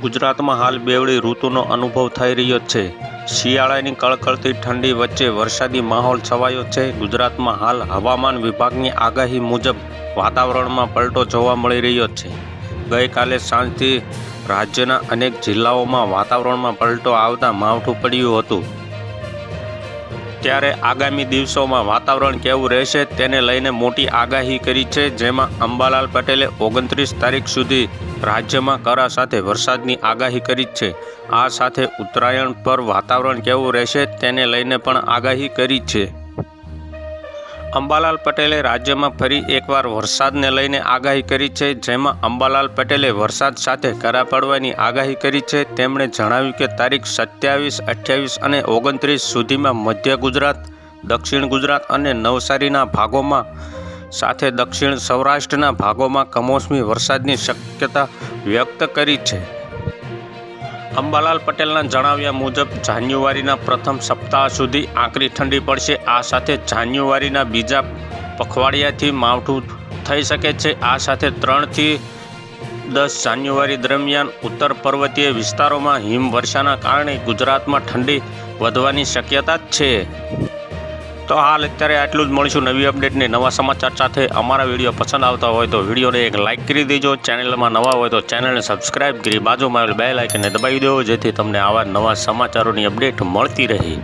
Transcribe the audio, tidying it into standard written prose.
ગુજરાતમાં હાલ બેવડી ઋતુનો અનુભવ થઈ રહ્યો છે। શિયાળાની કળકળતી ઠંડી વચ્ચે વરસાદી માહોલ છવાયો છે। ગુજરાતમાં હાલ હવામાન વિભાગની આગાહી મુજબ વાતાવરણમાં પલટો જોવા મળી રહ્યો છે। ગઈકાલે સાંજથી રાજ્યના અનેક જિલ્લાઓમાં વાતાવરણમાં પલટો આવતા માવઠું પડ્યું હતું। ત્યારે આગામી દિવસોમાં વાતાવરણ કેવું રહેશે તેને લઈને મોટી આગાહી કરી છે, જેમાં અંબાલાલ પટેલે 29 તારીખ સુધી રાજ્યમાં કરા સાથે વરસાદની આગાહી કરી છે। આ સાથે ઉત્તરાયણ પર વાતાવરણ કેવું રહેશે તેને લઈને પણ આગાહી કરી છે। અંબાલાલ પટેલે રાજ્યમાં ફરી એકવાર વરસાદને લઈને આગાહી કરી છે, જેમાં અંબાલાલ પટેલે વરસાદ સાથે કરા પડવાની આગાહી કરી છે। તેમણે જણાવ્યું કે તારીખ 27, 28 અને 29 સુધીમાં મધ્ય ગુજરાત, દક્ષિણ ગુજરાત અને નવસારીના ભાગોમાં સાથે દક્ષિણ સૌરાષ્ટ્રના ભાગોમાં કમોસમી વરસાદની શક્યતા વ્યક્ત કરી છે। અંબાલાલ પટેલના જણાવ્યા મુજબ જાન્યુઆરીના પ્રથમ સપ્તાહ સુધી આકરી ઠંડી પડશે। આ સાથે જાન્યુઆરીના બીજા પખવાડિયાથી માવઠું થઈ શકે છે। આ સાથે 3 થી 10 જાન્યુઆરી દરમિયાન ઉત્તર પર્વતીય વિસ્તારોમાં હિમવર્ષાના કારણે ગુજરાતમાં ઠંડી વધવાની શક્યતા છે। તો હાલ અત્યારે આટલું જ। મળીશું નવી અપડેટને નવા સમાચાર સાથે। અમારા વિડીયો પસંદ આવતા હોય તો વિડીયોને એક લાઇક કરી દેજો। ચેનલમાં નવા હોય તો ચેનલને સબસ્ક્રાઇબ કરી બાજુમાં આવેલ બેલ આઇકનને દબાવી દો, જેથી તમને આવા નવા સમાચારોની અપડેટ મળતી રહે।